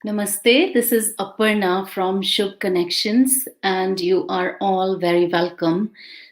Namaste, this is Aparna from Shubh Connections, and you are all very welcome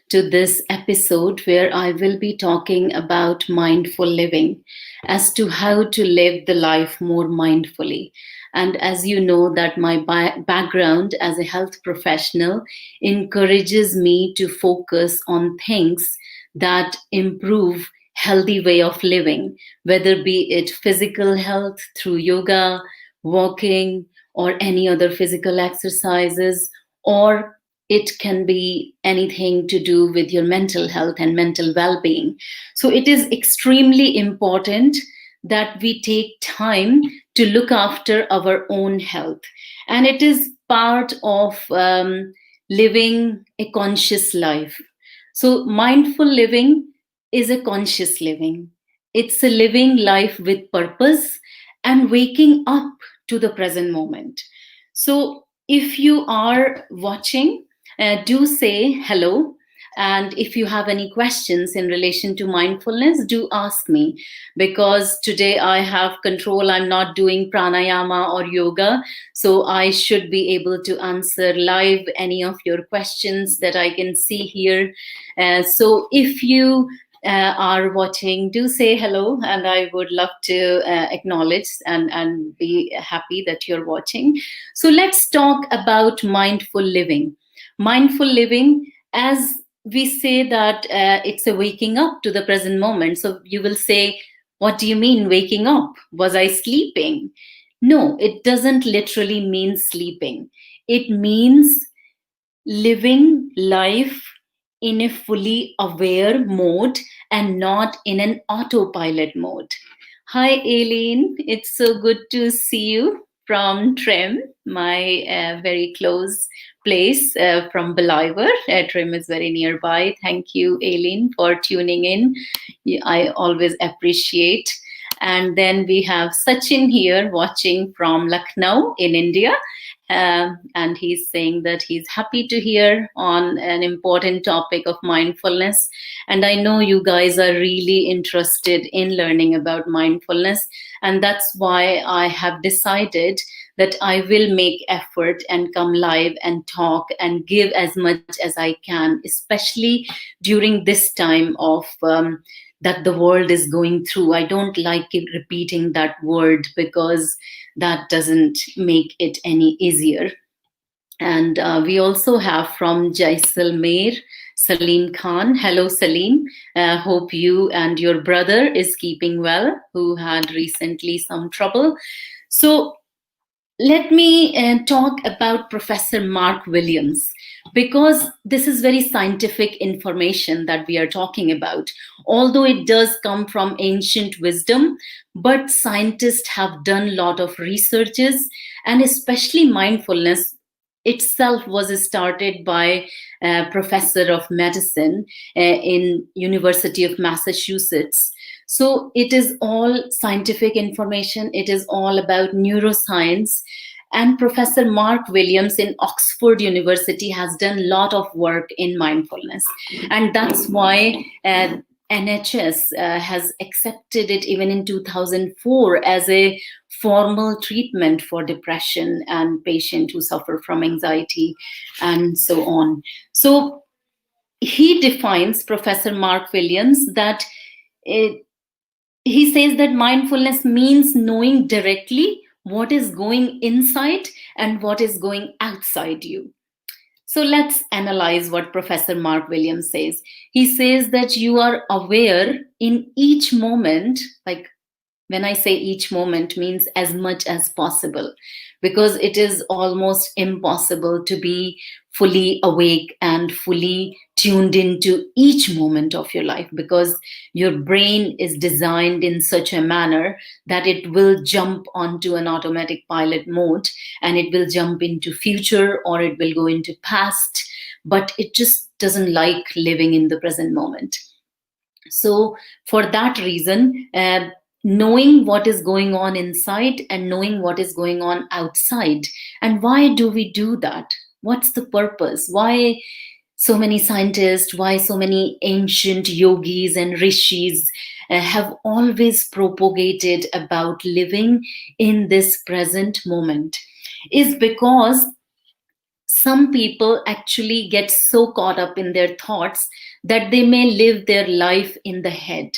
to this episode where I will be talking about mindful living as to how to live the life more mindfully. And as you know, that my background as a health professional encourages me to focus on things that improve healthy way of living, whether be it physical health through yoga, walking, or any other physical exercises, or it can be anything to do with your mental health and mental well being. So, it is extremely important that we take time to look after our own health. And it is part of living a conscious life. So, mindful living is a conscious living, it's a living life with purpose and waking up to the present moment. So, if you are watching, do say hello. And if you have any questions in relation to mindfulness, do ask me, because today I have control. I'm not doing pranayama or yoga. So I should be able to answer live any of your questions that I can see here. So if you are watching, do say hello, and I would love to acknowledge and be happy that you're watching. So let's talk about mindful living. Mindful living, as we say that it's a waking up to the present moment. So you will say, what do you mean waking up? Was I sleeping? No, it doesn't literally mean sleeping. It means living life in a fully aware mode and not in an autopilot mode. Hi, Aileen. It's so good to see you from Trim, my very close place from Believer. Trim is very nearby. Thank you, Aileen, for tuning in. I always appreciate. And then we have Sachin here watching from Lucknow in India. And he's saying that he's happy to hear on an important topic of mindfulness. And I know you guys are really interested in learning about mindfulness. And that's why I have decided that I will make effort and come live and talk and give as much as I can, especially during this time of that the world is going through. I don't like repeating that word because that doesn't make it any easier. And we also have from Jaisalmer, Salim Khan. Hello, Salim. Hope you and your brother is keeping well, who had recently some trouble. So let me talk about Professor Mark Williams, because this is very scientific information that we are talking about. Although it does come from ancient wisdom, but scientists have done a lot of researches, and especially mindfulness itself was started by a professor of medicine in University of Massachusetts. So it is all scientific information. It is all about neuroscience. And Professor Mark Williams in Oxford University has done a lot of work in mindfulness. And that's why NHS has accepted it even in 2004 as a formal treatment for depression and patients who suffer from anxiety and so on. So he defines, Professor Mark Williams, that he says that mindfulness means knowing directly what is going inside and what is going outside you. So let's analyze what Professor Mark Williams says. He says that you are aware in each moment, like when I say each moment, means as much as possible, because it is almost impossible to be fully awake and fully tuned into each moment of your life, because your brain is designed in such a manner that it will jump onto an automatic pilot mode, and it will jump into future or it will go into past, but it just doesn't like living in the present moment. So for that reason, knowing what is going on inside and knowing what is going on outside. And why do we do that? What's the purpose? Why so many scientists, why so many ancient yogis and rishis have always propagated about living in this present moment, is because some people actually get so caught up in their thoughts that they may live their life in the head.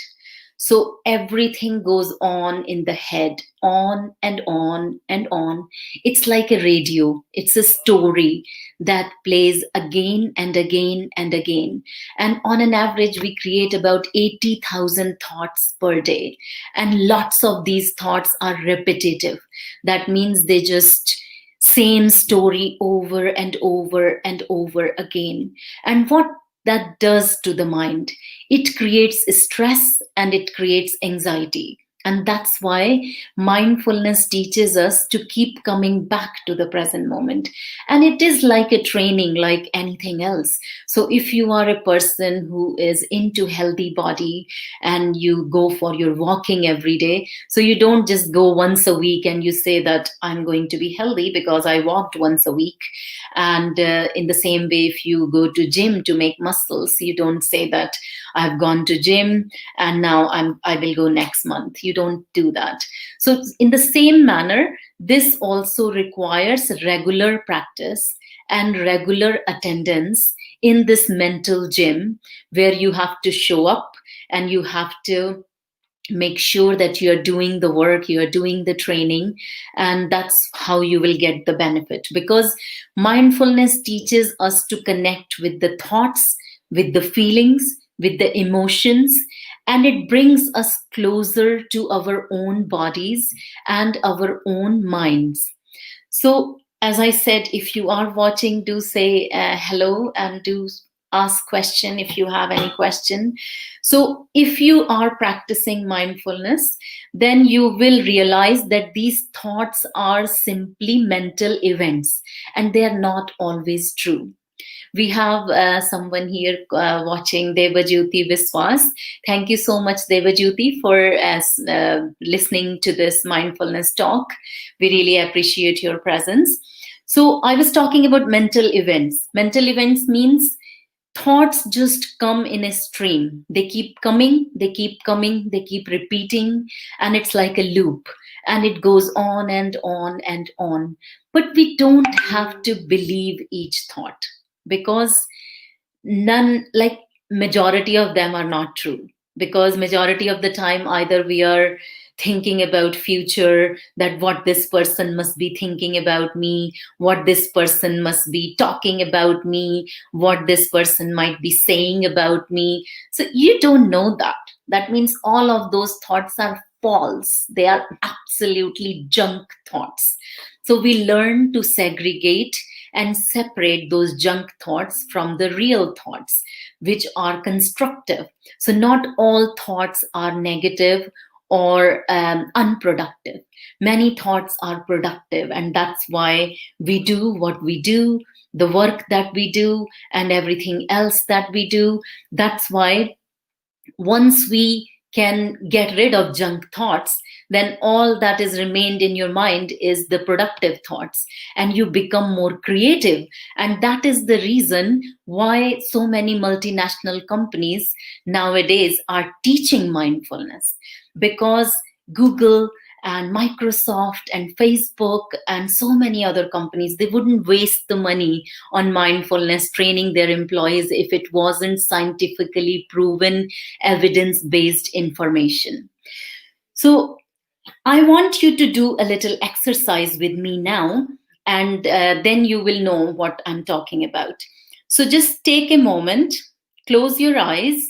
So everything goes on in the head, on and on and on. It's like a radio, it's a story that plays again and again and again. And on an average, we create about 80,000 thoughts per day. And lots of these thoughts are repetitive. That means they just same story over and over and over again. And what that does to the mind, it creates stress and it creates anxiety. And that's why mindfulness teaches us to keep coming back to the present moment. And it is like a training, like anything else. So if you are a person who is into healthy body and you go for your walking every day, so you don't just go once a week and you say that I'm going to be healthy because I walked once a week. And in the same way, if you go to gym to make muscles, you don't say that I've gone to gym and now I will go next month. You don't do that. So in the same manner, this also requires regular practice and regular attendance in this mental gym, where you have to show up and you have to make sure that you're doing the work, you're doing the training, and that's how you will get the benefit. Because mindfulness teaches us to connect with the thoughts, with the feelings, with the emotions, and it brings us closer to our own bodies and our own minds. So, as I said, if you are watching, do say hello and do ask question if you have any question. So, if you are practicing mindfulness, then you will realize that these thoughts are simply mental events and they are not always true. We have someone here watching, Devajyoti Viswas. Thank you so much, Devajyoti, for listening to this mindfulness talk. We really appreciate your presence. So I was talking about mental events. Mental events means thoughts just come in a stream. They keep coming, they keep coming, they keep repeating, and it's like a loop. And it goes on and on and on. But we don't have to believe each thought, because none, like majority of them are not true. Because majority of the time, either we are thinking about future, that what this person must be thinking about me, what this person must be talking about me, what this person might be saying about me. So you don't know that. That means all of those thoughts are false. They are absolutely junk thoughts. So we learn to segregate and separate those junk thoughts from the real thoughts, which are constructive. So not all thoughts are negative or unproductive. Many thoughts are productive, and that's why we do what we do, the work that we do, and everything else that we do. That's why once we can get rid of junk thoughts, then all that is remained in your mind is the productive thoughts, and you become more creative. And that is the reason why so many multinational companies nowadays are teaching mindfulness, because Google and Microsoft and Facebook and so many other companies, they wouldn't waste the money on mindfulness training their employees if it wasn't scientifically proven, evidence-based information. So I want you to do a little exercise with me now, and then you will know what I'm talking about. So just take a moment, close your eyes,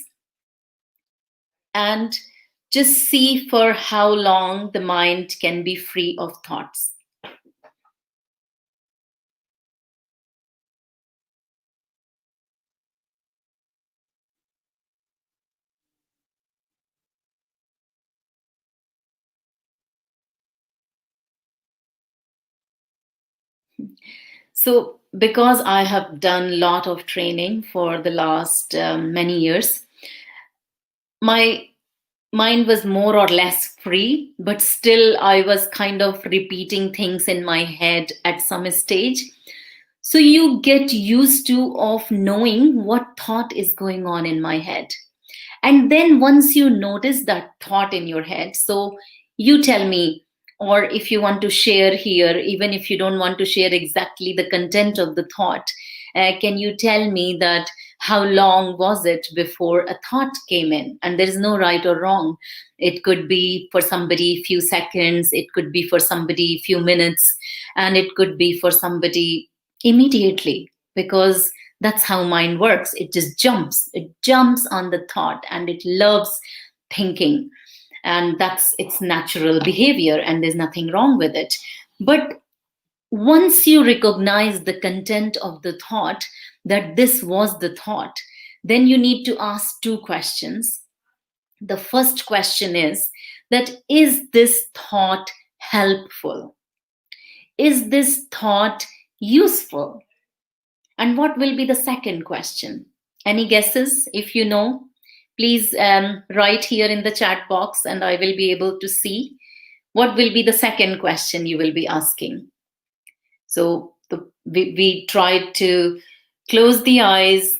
and just see for how long the mind can be free of thoughts. So, because I have done a lot of training for the last many years, my mind was more or less free, but still I was kind of repeating things in my head at some stage. So you get used to of knowing what thought is going on in my head. And then once you notice that thought in your head, so you tell me, or if you want to share here, even if you don't want to share exactly the content of the thought, can you tell me that how long was it before a thought came in? And there is no right or wrong. It could be for somebody few seconds, it could be for somebody few minutes, and it could be for somebody immediately, because that's how mind works. It jumps on the thought, and it loves thinking, and that's its natural behavior, and there's nothing wrong with it. But once you recognize the content of the thought, that this was the thought, then you need to ask two questions. The first question is this thought helpful? Is this thought useful? And what will be the second question? Any guesses? If you know, please write here in the chat box, and I will be able to see what will be the second question you will be asking. So we tried to close the eyes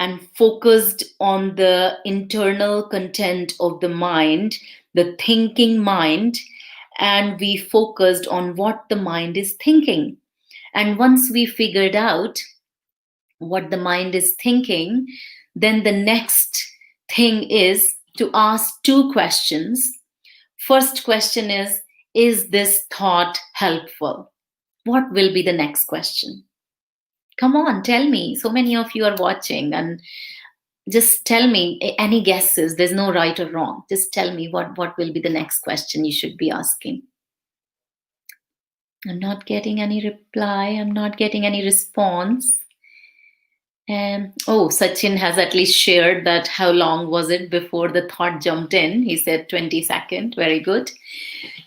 and focused on the internal content of the mind, the thinking mind, and we focused on what the mind is thinking. And once we figured out what the mind is thinking, then the next thing is to ask two questions. First question is this thought helpful? What will be the next question? Come on, tell me. So many of you are watching, and just tell me any guesses. There's no right or wrong. Just tell me what will be the next question you should be asking. I'm not getting any reply. I'm not getting any response. Sachin has at least shared that how long was it before the thought jumped in. He said 20 seconds. Very good.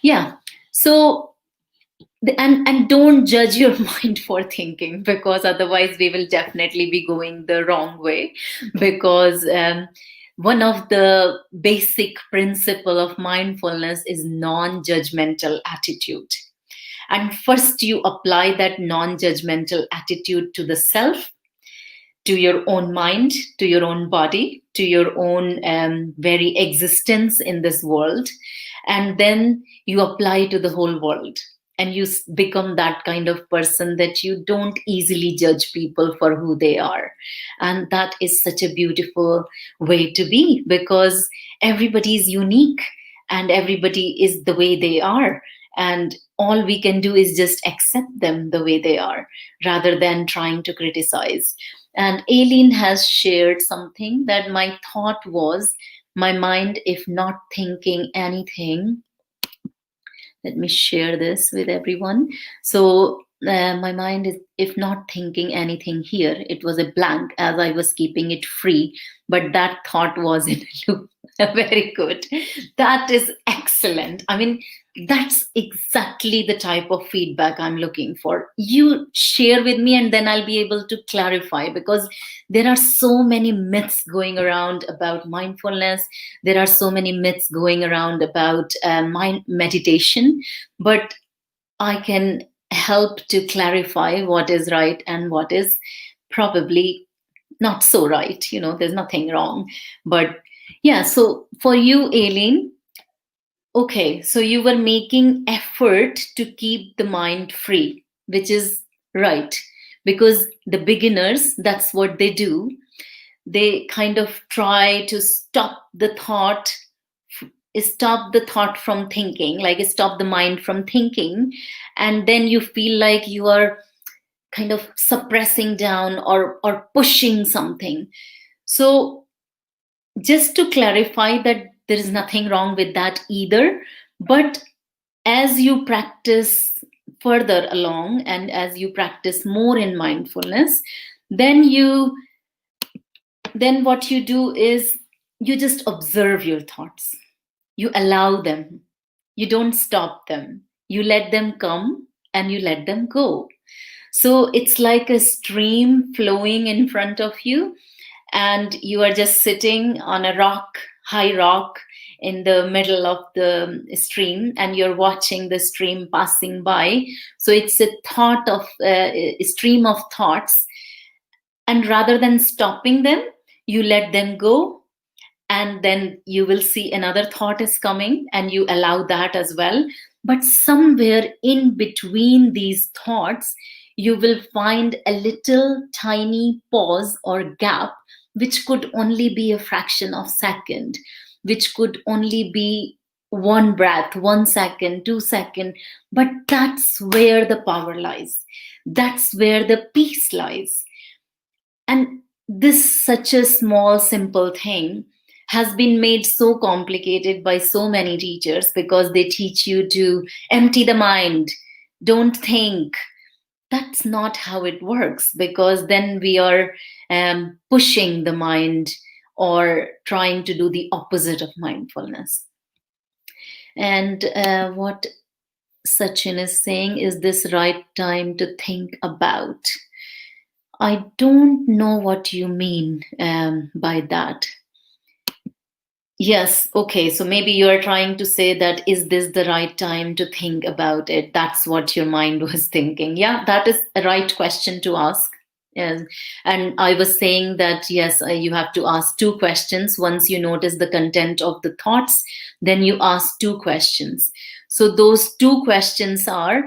Yeah. So, and don't judge your mind for thinking, because otherwise we will definitely be going the wrong way. Because one of the basic principle of mindfulness is non-judgmental attitude. And first you apply that non-judgmental attitude to the self, to your own mind, to your own body, to your own very existence in this world. And then you apply to the whole world. And you become that kind of person that you don't easily judge people for who they are. And that is such a beautiful way to be, because everybody is unique and everybody is the way they are. And all we can do is just accept them the way they are, rather than trying to criticize. And Aileen has shared something that my thought was, my mind, if not thinking anything. Let me share this with everyone. So my mind is, if not thinking anything here, it was a blank as I was keeping it free, but that thought was in a loop. Very good. That is excellent. I mean, that's exactly the type of feedback I'm looking for. You share with me, and then I'll be able to clarify, because there are so many myths going around about mindfulness. There are so many myths going around about mind meditation, but I can help to clarify what is right and what is probably not so right. You know, there's nothing wrong. But yeah, so for you, Aileen, okay, so you were making effort to keep the mind free, which is right, because the beginners, that's what they do. They kind of try to stop the thought from thinking, like stop the mind from thinking, and then you feel like you are kind of suppressing down or pushing something. So just to clarify that there is nothing wrong with that either, but as you practice further along and as you practice more in mindfulness, then what you do is you just observe your thoughts. You allow them. You don't stop them. You let them come and you let them go. So it's like a stream flowing in front of you, and you are just sitting on a rock, high rock, in the middle of the stream and you're watching the stream passing by. So it's a thought of a stream of thoughts, and rather than stopping them, you let them go, and then you will see another thought is coming and you allow that as well. But somewhere in between these thoughts, you will find a little tiny pause or gap, which could only be a fraction of second, which could only be one breath, 1 second, 2 second. But that's where the power lies, that's where the peace lies. And this, such a small, simple thing, has been made so complicated by so many teachers because they teach you to empty the mind, don't think. That's not how it works, because then we are pushing the mind or trying to do the opposite of mindfulness. And what Sachin is saying, is this right time to think about? I don't know what you mean by that. Yes, okay. So maybe you are trying to say that, is this the right time to think about it? That's what your mind was thinking. Yeah, that is a right question to ask. Yes. And I was saying that, yes, you have to ask two questions. Once you notice the content of the thoughts, then you ask two questions. So those two questions are,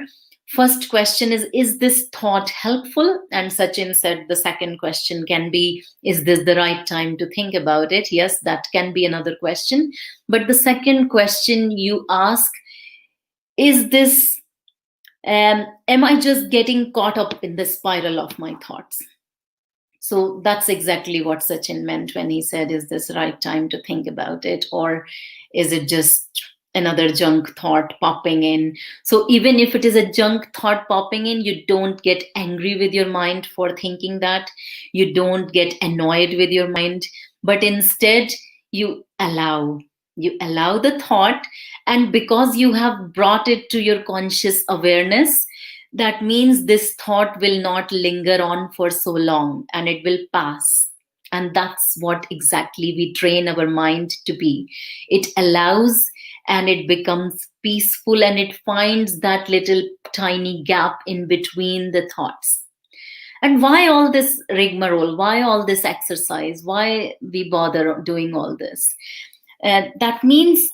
first question is this thought helpful? And Sachin said the second question can be, is this the right time to think about it? Yes, that can be another question. But the second question you ask, is this, am I just getting caught up in the spiral of my thoughts? So that's exactly what Sachin meant when he said, is this right time to think about it? Or is it just another junk thought popping in? So even if it is a junk thought popping in, you don't get angry with your mind for thinking that. You don't get annoyed with your mind, but instead you allow the thought. And because you have brought it to your conscious awareness, that means this thought will not linger on for so long and it will pass. And that's what exactly we train our mind to be. It allows, and it becomes peaceful, and it finds that little tiny gap in between the thoughts. And why all this rigmarole? Why all this exercise? Why we bother doing all this? That means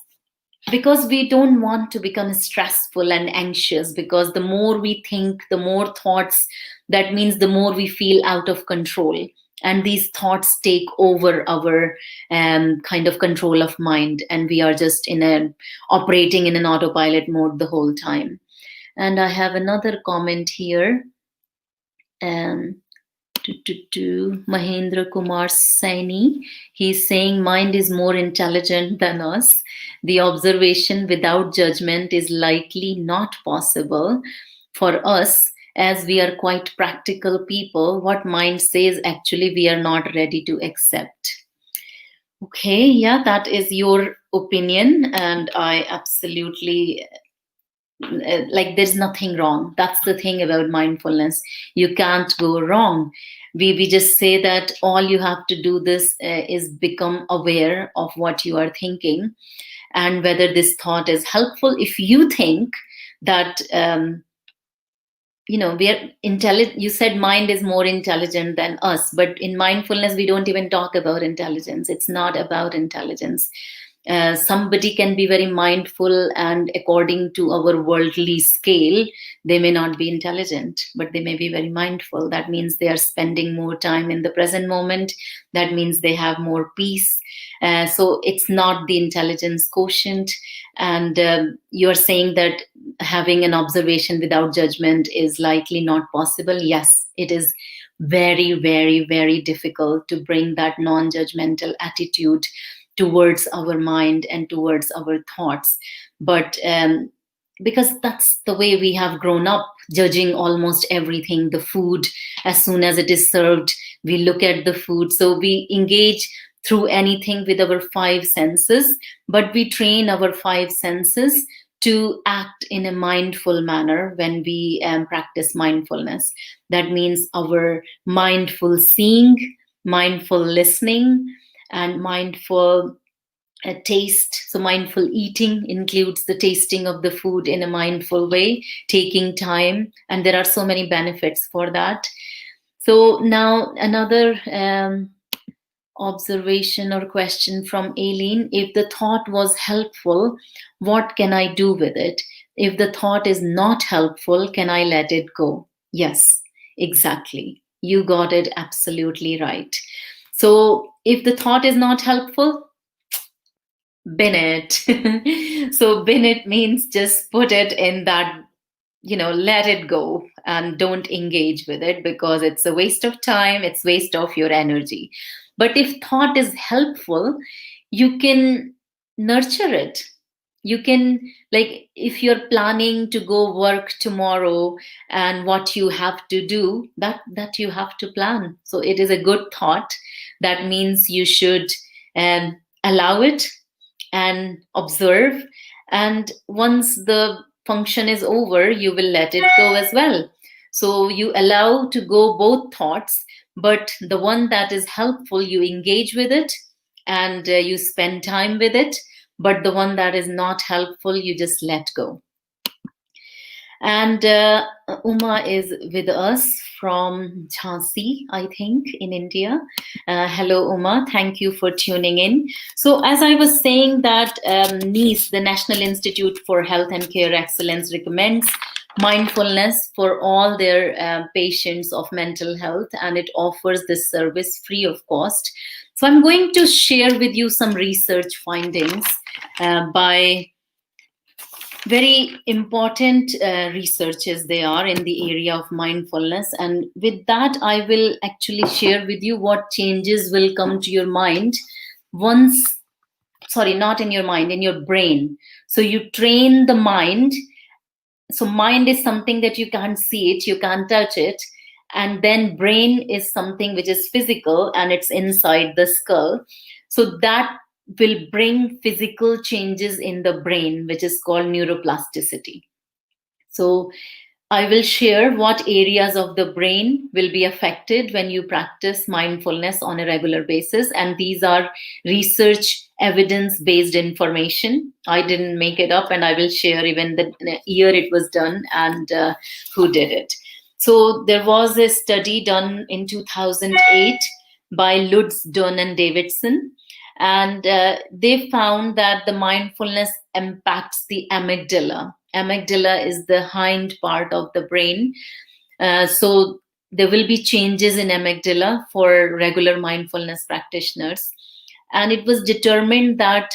because we don't want to become stressful and anxious, because the more we think, the more thoughts, that means the more we feel out of control. And these thoughts take over our kind of control of mind, and we are just operating in an autopilot mode the whole time. And I have another comment here. Mahendra Kumar Saini, he's saying mind is more intelligent than us. The observation without judgment is likely not possible for us, as we are quite practical people. What mind says, actually, we are not ready to accept. Okay, yeah, that is your opinion, and I absolutely like, there's nothing wrong. That's the thing about mindfulness. You can't go wrong. We just say that all you have to do this is become aware of what you are thinking, and whether this thought is helpful. If you think that we are intelligent, you said mind is more intelligent than us, but in mindfulness we don't even talk about intelligence. It's not about intelligence. Somebody can be very mindful, and according to our worldly scale, they may not be intelligent, but they may be very mindful. That means they are spending more time in the present moment. That means they have more peace. So it's not the intelligence quotient. And you're saying that having an observation without judgment is likely not possible. Yes, it is very, very, very difficult to bring that non-judgmental attitude towards our mind and towards our thoughts. But because that's the way we have grown up, judging almost everything. The food, as soon as it is served, we look at the food. So we engage through anything with our five senses, but we train our five senses to act in a mindful manner when we practice mindfulness. That means our mindful seeing, mindful listening, and mindful taste. So mindful eating includes the tasting of the food in a mindful way, taking time, and there are so many benefits for that. So now another observation or question from Aileen: if the thought was helpful, what can I do with it? If the thought is not helpful, can I let it go? Yes, exactly. You got it absolutely right. So if the thought is not helpful, bin it. So bin it means just put it in that, let it go and don't engage with it, because it's a waste of time, it's waste of your energy. But if thought is helpful, you can nurture it. You can, like, if you're planning to go work tomorrow, and what you have to do, that you have to plan. So it is a good thought. That means you should allow it and observe. And once the function is over, you will let it go as well. So you allow to go both thoughts, but the one that is helpful, you engage with it, and you spend time with it. But the one that is not helpful, you just let go. And Uma is with us from Jhansi, I think, in India. Hello, Uma. Thank you for tuning in. So, as I was saying, that NICE, the National Institute for Health and Care Excellence, recommends mindfulness for all their patients of mental health, and it offers this service free of cost. So, I'm going to share with you some research findings by very important researchers they are in the area of mindfulness. And with that, I will actually share with you what changes will come to your mind once, sorry, not in your mind, in your brain. So you train the mind. So mind is something that you can't see it, you can't touch it. And then brain is something which is physical, and it's inside the skull. So that will bring physical changes in the brain, which is called neuroplasticity. So I will share what areas of the brain will be affected when you practice mindfulness on a regular basis. And these are research evidence based information. I didn't make it up, and I will share even the year it was done and who did it. So there was a study done in 2008 by Lutz, Dunn, and Davidson. And they found that the mindfulness impacts the amygdala. Amygdala is the hind part of the brain. So there will be changes in amygdala for regular mindfulness practitioners. And it was determined that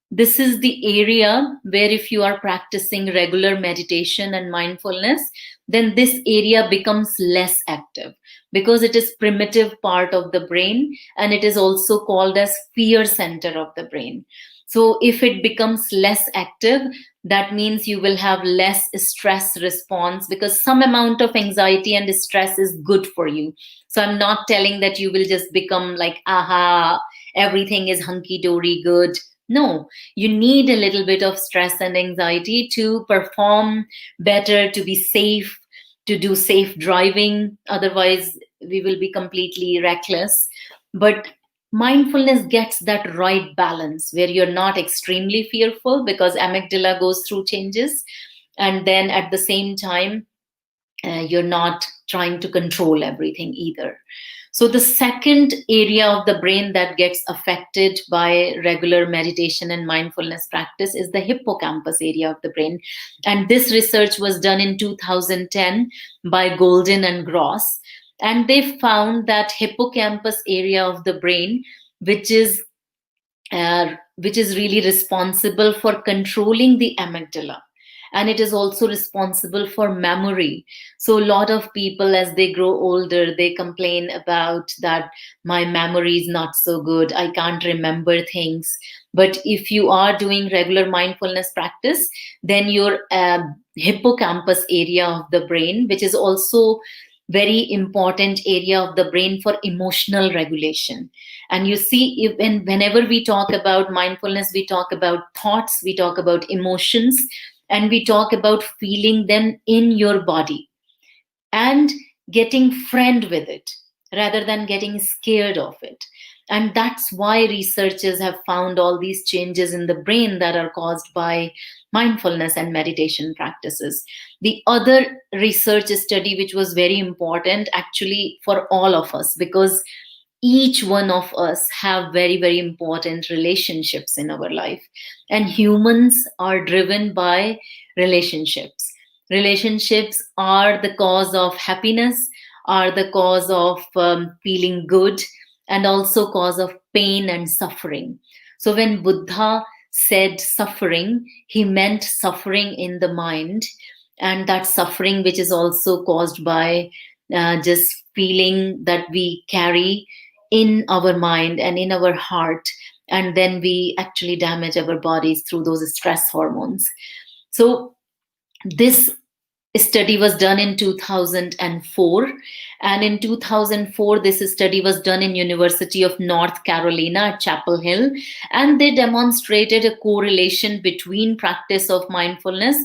this is the area where, if you are practicing regular meditation and mindfulness, then this area becomes less active, because it is primitive part of the brain, and it is also called as fear center of the brain. So if it becomes less active, that means you will have less stress response, because some amount of anxiety and stress is good for you. So I'm not telling that you will just become like, aha, everything is hunky-dory good. No, you need a little bit of stress and anxiety to perform better, to be safe, to do safe driving. Otherwise, we will be completely reckless. But mindfulness gets that right balance where you're not extremely fearful, because amygdala goes through changes. And then at the same time, you're not trying to control everything either. So the second area of the brain that gets affected by regular meditation and mindfulness practice is the hippocampus area of the brain. And this research was done in 2010 by Golden and Gross. And they found that hippocampus area of the brain, which is really responsible for controlling the amygdala, and it is also responsible for memory. So a lot of people, as they grow older, they complain about that, my memory is not so good, I can't remember things. But if you are doing regular mindfulness practice, then your hippocampus area of the brain, which is also very important area of the brain for emotional regulation. And you see, whenever we talk about mindfulness, we talk about thoughts, we talk about emotions, and we talk about feeling them in your body and getting friend with it rather than getting scared of it. And that's why researchers have found all these changes in the brain that are caused by mindfulness and meditation practices. The other research study, which was very important actually for all of us, because each one of us have very, very important relationships in our life, and humans are driven by relationships. Relationships are the cause of happiness, are the cause of feeling good, and also cause of pain and suffering. So when Buddha said suffering, he meant suffering in the mind, and that suffering which is also caused by just feeling that we carry in our mind and in our heart, and then we actually damage our bodies through those stress hormones. So this study was done in 2004, and in 2004 this study was done in University of North Carolina at Chapel Hill, and they demonstrated a correlation between practice of mindfulness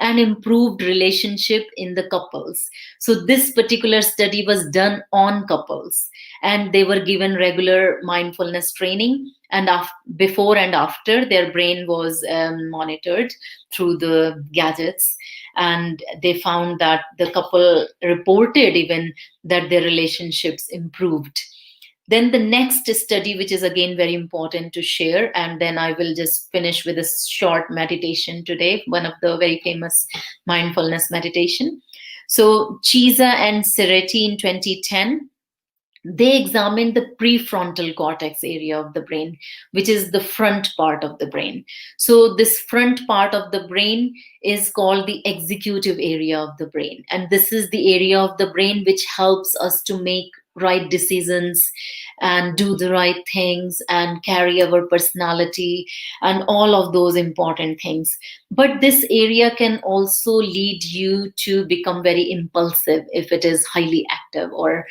and improved relationship in the couples. So this particular study was done on couples, and they were given regular mindfulness training, and before and after their brain was monitored through the gadgets, and they found that the couple reported even that their relationships improved. Then the next study, which is again very important to share, and then I will just finish with a short meditation today, one of the very famous mindfulness meditation. So Chiza and Sereti in 2010, they examined the prefrontal cortex area of the brain, which is the front part of the brain. So this front part of the brain is called the executive area of the brain, and this is the area of the brain which helps us to make right decisions and do the right things and carry our personality and all of those important things. But this area can also lead you to become very impulsive if it is highly active, or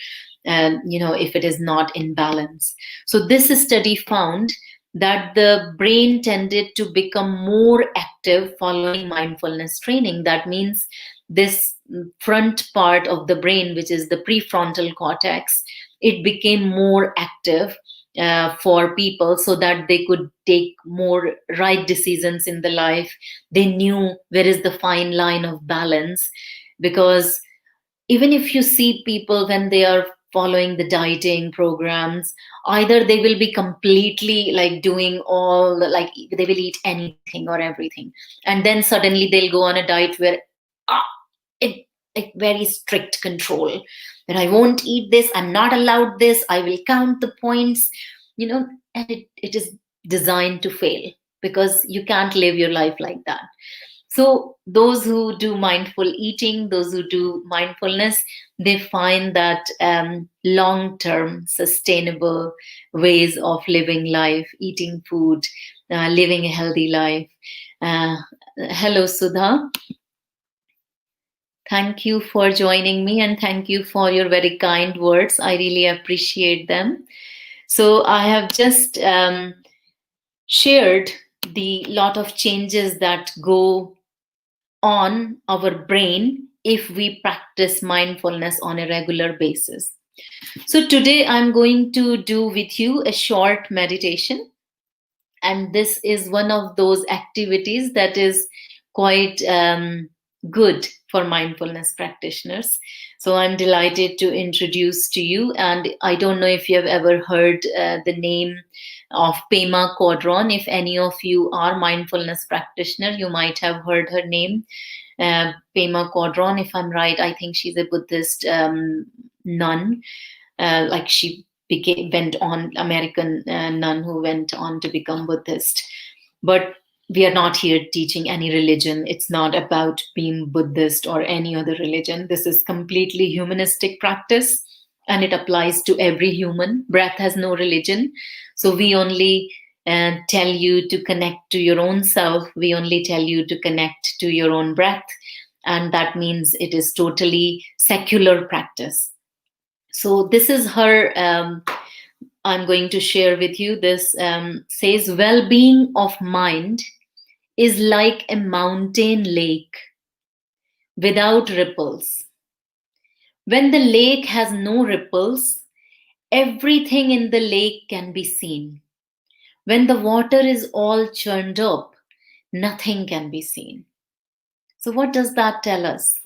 if it is not in balance. So this study found that the brain tended to become more active following mindfulness training. That means this front part of the brain, which is the prefrontal cortex, it became more active for people, so that they could take more right decisions in the life. They knew where is the fine line of balance, because even if you see people when they are following the dieting programs, either they will be completely like doing all like they will eat anything or everything, and then suddenly they'll go on a diet where ah, it like very strict control, that I won't eat this, I'm not allowed this, I will count the points, and it is designed to fail, because you can't live your life like that. So those who do mindful eating, those who do mindfulness, they find that long-term sustainable ways of living life, eating food, living a healthy life. Uh, Hello, Sudha. Thank you for joining me, and thank you for your very kind words. I really appreciate them. So I have just shared the lot of changes that go on our brain if we practice mindfulness on a regular basis. So today I'm going to do with you a short meditation, and this is one of those activities that is quite good for mindfulness practitioners. So I'm delighted to introduce to you, and I don't know if you have ever heard the name of Pema Chodron. If any of you are mindfulness practitioner, you might have heard her name. Pema Chodron, if I'm right, I think she's a Buddhist nun. Like she went on, American nun who went on to become Buddhist. But we are not here teaching any religion. It's not about being Buddhist or any other religion. This is completely humanistic practice, and it applies to every human. Breath has no religion. So we only tell you to connect to your own self. We only tell you to connect to your own breath. And that means it is totally secular practice. So this is her, I'm going to share with you. This says, well-being of mind is like a mountain lake without ripples. When the lake has no ripples, everything in the lake can be seen. When the water is all churned up, nothing can be seen. So, what does that tell us?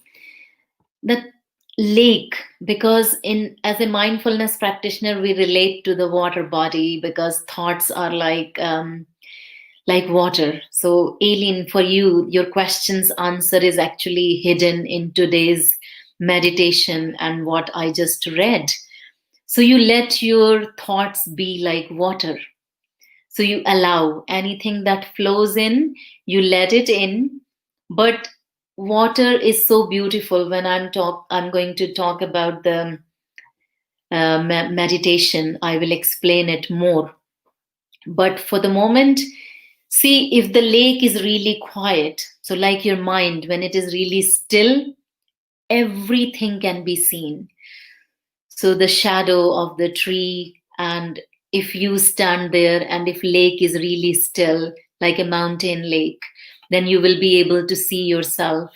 The lake, because in as a mindfulness practitioner, we relate to the water body because thoughts are like water. So, Aileen, for you, your question's answer is actually hidden in today's meditation and what I just read. So, you let your thoughts be like water. So, you allow anything that flows in, you let it in. But water is so beautiful. When I'm going to talk about the meditation, I will explain it more. But for the moment, see if the lake is really quiet. So, like your mind, when it is really still, everything can be seen. So, the shadow of the tree, and if you stand there, and if lake is really still, like a mountain lake, then you will be able to see yourself.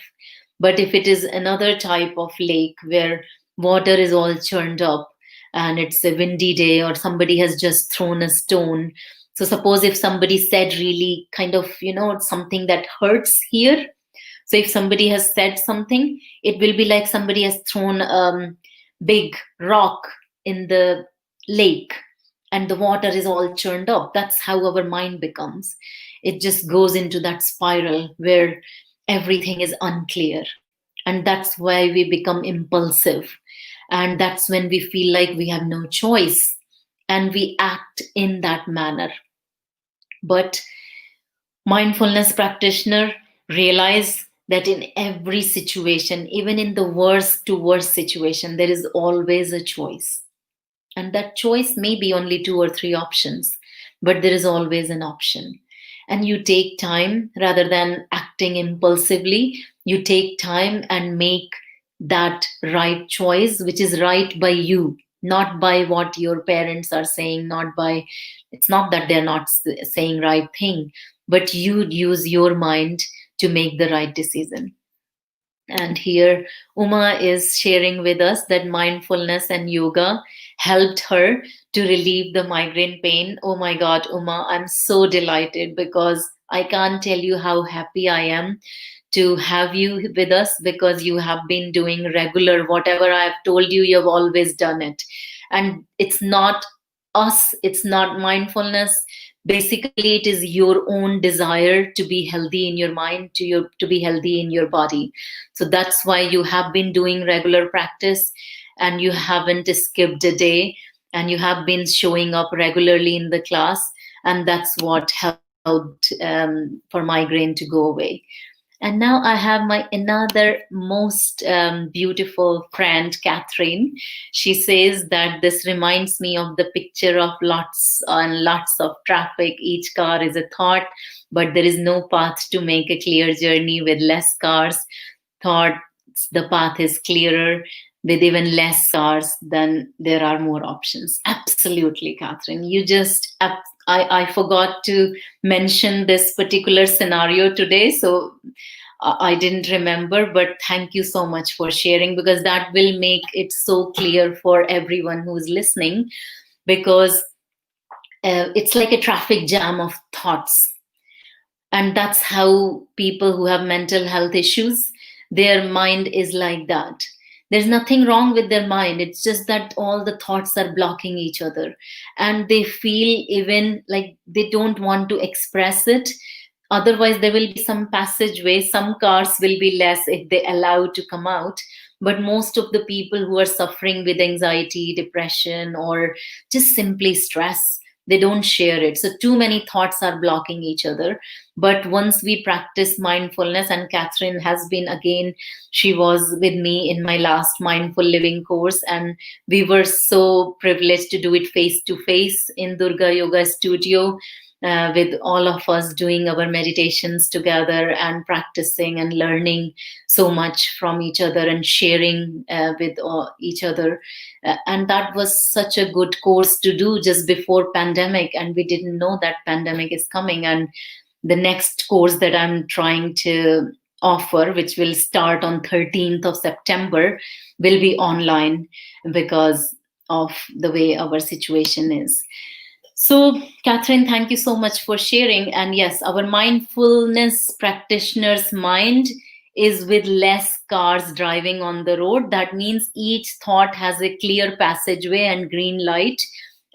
But if it is another type of lake where water is all churned up and it's a windy day or somebody has just thrown a stone. So suppose if somebody said really kind of, something that hurts here. So if somebody has said something, it will be like somebody has thrown big rock in the lake and the water is all churned up. That's how our mind becomes. It just goes into that spiral where everything is unclear. And that's why we become impulsive. And that's when we feel like we have no choice and we act in that manner. But mindfulness practitioner realize that in every situation, even in the worst to worst situation, there is always a choice. And that choice may be only two or three options, but there is always an option. And you take time rather than acting impulsively, you take time and make that right choice, which is right by you, not by what your parents are saying, not by, it's not that they're not saying right thing, but you use your mind to make the right decision. And here, Uma is sharing with us that mindfulness and yoga helped her to relieve the migraine pain. Oh my God, Uma, I'm so delighted because I can't tell you how happy I am to have you with us because you have been doing regular, whatever I have told you, you've always done it. And it's not us, it's not mindfulness. Basically, it is your own desire to be healthy in your mind, to be healthy in your body. So that's why you have been doing regular practice and you haven't skipped a day and you have been showing up regularly in the class. And that's what helped for migraine to go away. And now I have my another most beautiful friend, Catherine. She says that this reminds me of the picture of lots and lots of traffic. Each car is a thought, but there is no path to make a clear journey with less cars. Thoughts, the path is clearer. With even less cars, then there are more options. Absolutely, Catherine. I forgot to mention this particular scenario today, so I didn't remember, but thank you so much for sharing because that will make it so clear for everyone who's listening because it's like a traffic jam of thoughts. And that's how people who have mental health issues, their mind is like that. There's nothing wrong with their mind. It's just that all the thoughts are blocking each other. And they feel even like they don't want to express it. Otherwise, there will be some passageway. Some cars will be less if they allow to come out. But most of the people who are suffering with anxiety, depression, or just simply stress, they don't share it. So too many thoughts are blocking each other. But once we practice mindfulness, and Catherine has been again, she was with me in my last mindful living course, and we were so privileged to do it face to face in Durga Yoga Studio. With all of us doing our meditations together and practicing and learning so much from each other and sharing with each other. And that was such a good course to do just before pandemic. And we didn't know that pandemic is coming. And the next course that I'm trying to offer, which will start on 13th of September, will be online because of the way our situation is. So, Catherine, thank you so much for sharing. And yes, our mindfulness practitioner's mind is with less cars driving on the road. That means each thought has a clear passageway and green light,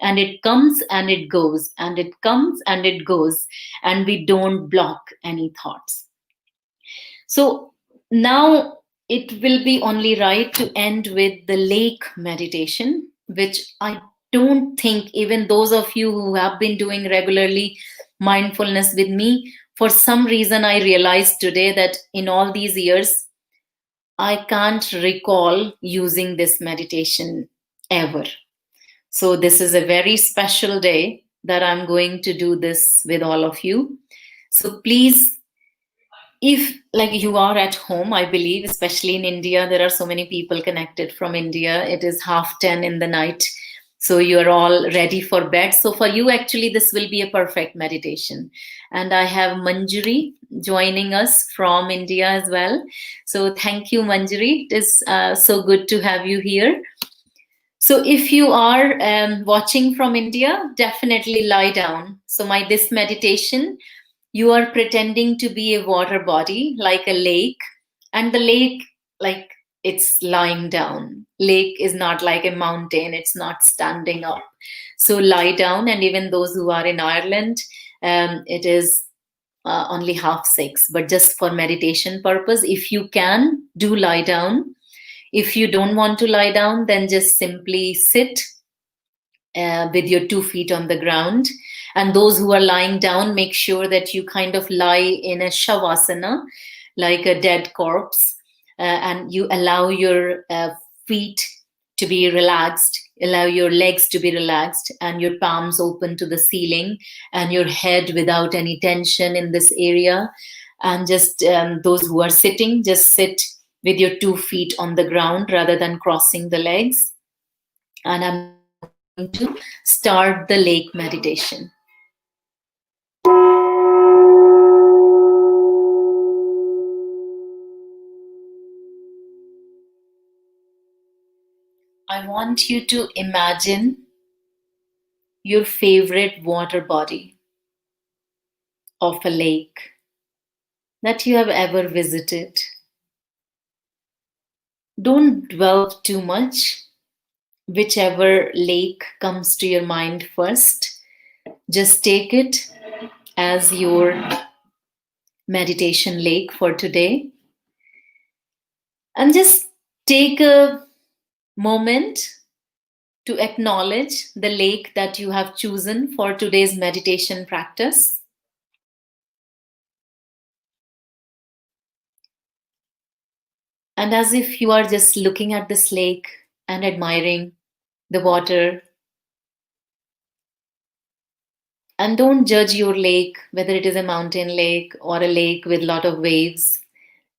and it comes and it goes, and it comes and it goes, and we don't block any thoughts. So now it will be only right to end with the lake meditation, which I don't think even those of you who have been doing regularly mindfulness with me, for some reason, I realized today that in all these years, I can't recall using this meditation ever. So this is a very special day that I'm going to do this with all of you. So please, if like you are at home, I believe, especially in India, there are so many people connected from India. It is 10:30 in the night. So you're all ready for bed. So for you, actually, this will be a perfect meditation. And I have Manjari joining us from India as well. So thank you, Manjari. It is so good to have you here. So if you are watching from India, definitely lie down. So this meditation, you are pretending to be a water body like a lake, and the lake, like, it's lying down. Lake is not like a mountain, it's not standing up. So lie down, and even those who are in Ireland, it is only 6:30, but just for meditation purpose, if you can, do lie down. If you don't want to lie down, then just simply sit with your 2 feet on the ground. And those who are lying down, make sure that you kind of lie in a shavasana, like a dead corpse, and you allow your feet to be relaxed, allow your legs to be relaxed, and your palms open to the ceiling, and your head without any tension in this area. And just those who are sitting, just sit with your 2 feet on the ground rather than crossing the legs. And I'm now going to start the lake meditation. I want you to imagine your favorite water body of a lake that you have ever visited. Don't dwell too much. Whichever lake comes to your mind first, just take it as your meditation lake for today. And just take a moment to acknowledge the lake that you have chosen for today's meditation practice. And as if you are just looking at this lake and admiring the water. And don't judge your lake, whether it is a mountain lake or a lake with a lot of waves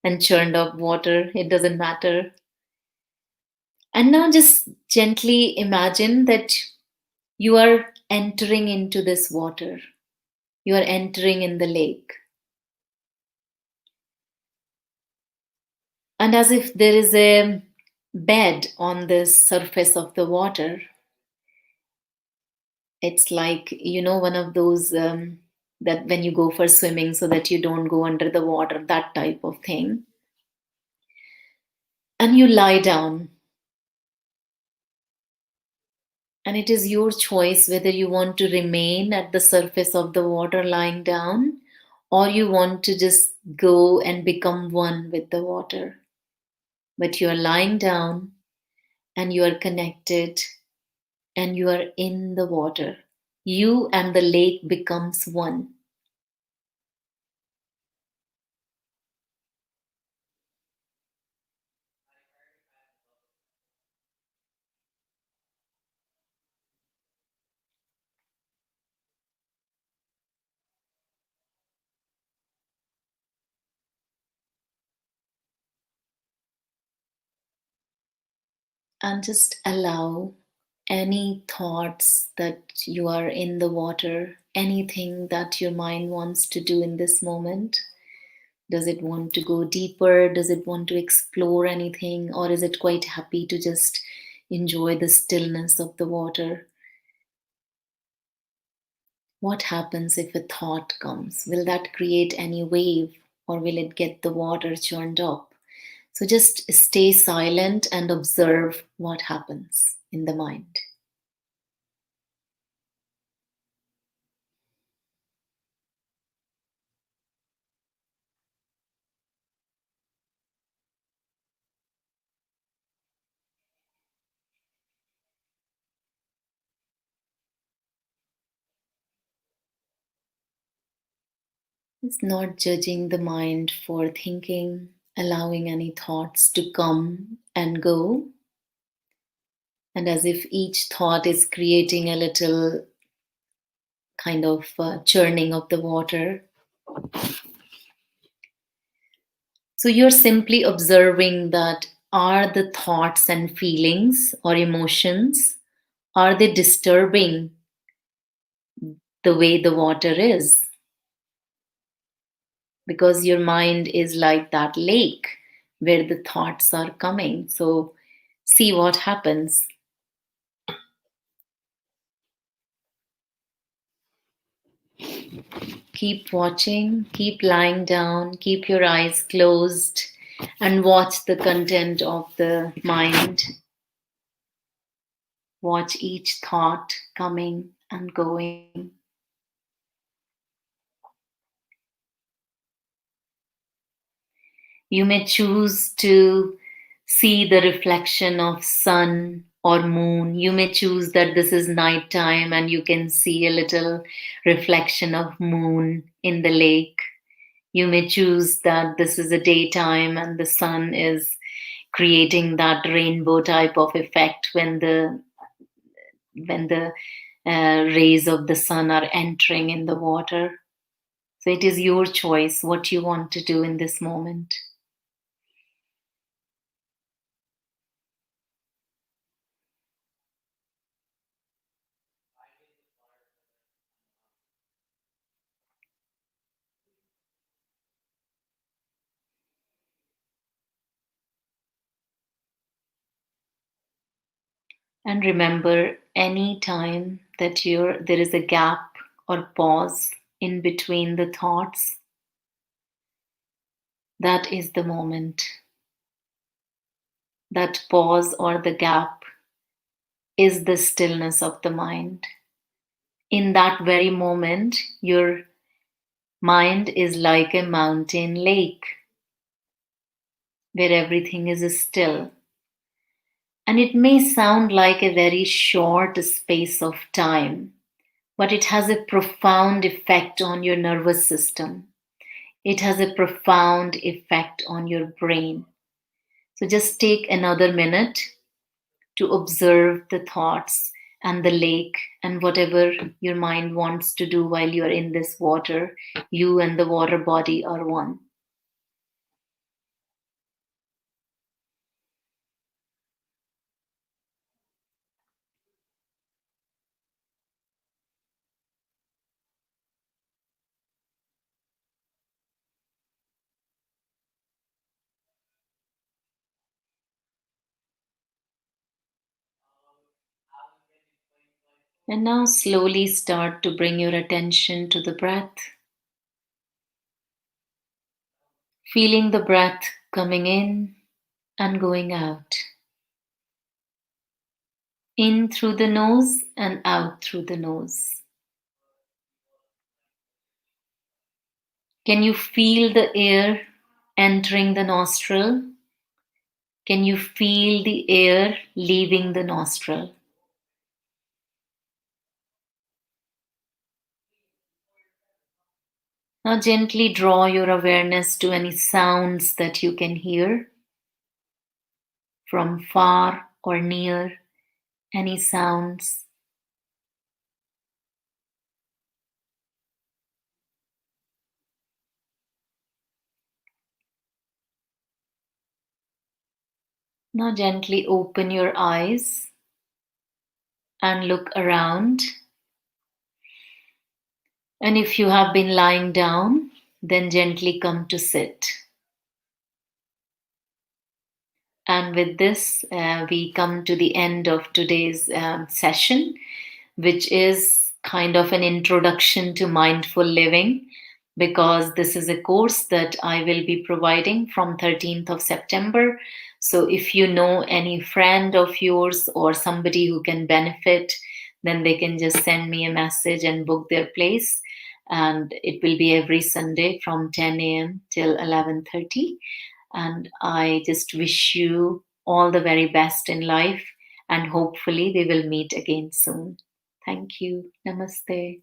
and churned up water. It doesn't matter. And now just gently imagine that you are entering into this water. You are entering in the lake. And as if there is a bed on the surface of the water. It's like, one of those that when you go for swimming so that you don't go under the water, that type of thing. And you lie down. And it is your choice whether you want to remain at the surface of the water lying down, or you want to just go and become one with the water. But you are lying down and you are connected and you are in the water. You and the lake becomes one. And just allow any thoughts that you are in the water, anything that your mind wants to do in this moment. Does it want to go deeper? Does it want to explore anything? Or is it quite happy to just, enjoy the stillness of the water. What happens if a thought comes? Will that create any wave or will it get the water churned up? So just stay silent and observe what happens in the mind. It's not judging the mind for thinking, allowing any thoughts to come and go. And as if each thought is creating a little kind of churning of the water. So you're simply observing that are the thoughts and feelings or emotions, are they disturbing the way the water is? Because your mind is like that lake where the thoughts are coming. So see what happens. Keep watching, keep lying down, keep your eyes closed, and watch the content of the mind. Watch each thought coming and going. You may choose to see the reflection of sun or moon. You may choose that this is night time and you can see a little reflection of moon in the lake. You may choose that this is a daytime and the sun is creating that rainbow type of effect when the rays of the sun are entering in the water. So it is your choice what you want to do in this moment. And remember, any time that there is a gap or pause in between the thoughts, that is the moment. That pause or the gap is the stillness of the mind. In that very moment, your mind is like a mountain lake where everything is still. And it may sound like a very short space of time, but it has a profound effect on your nervous system. It has a profound effect on your brain. So just take another minute to observe the thoughts and the lake and whatever your mind wants to do while you're in this water. You and the water body are one. And now slowly start to bring your attention to the breath. Feeling the breath coming in and going out. In through the nose and out through the nose. Can you feel the air entering the nostril? Can you feel the air leaving the nostril? Now gently draw your awareness to any sounds that you can hear from far or near, any sounds. Now gently open your eyes and look around. And if you have been lying down, then gently come to sit. And with this, we come to the end of today's session, which is kind of an introduction to mindful living, because this is a course that I will be providing from 13th of September. So if you know any friend of yours or somebody who can benefit, then they can just send me a message and book their place. And it will be every Sunday from 10 a.m. till 11:30. And I just wish you all the very best in life. And hopefully, we will meet again soon. Thank you. Namaste.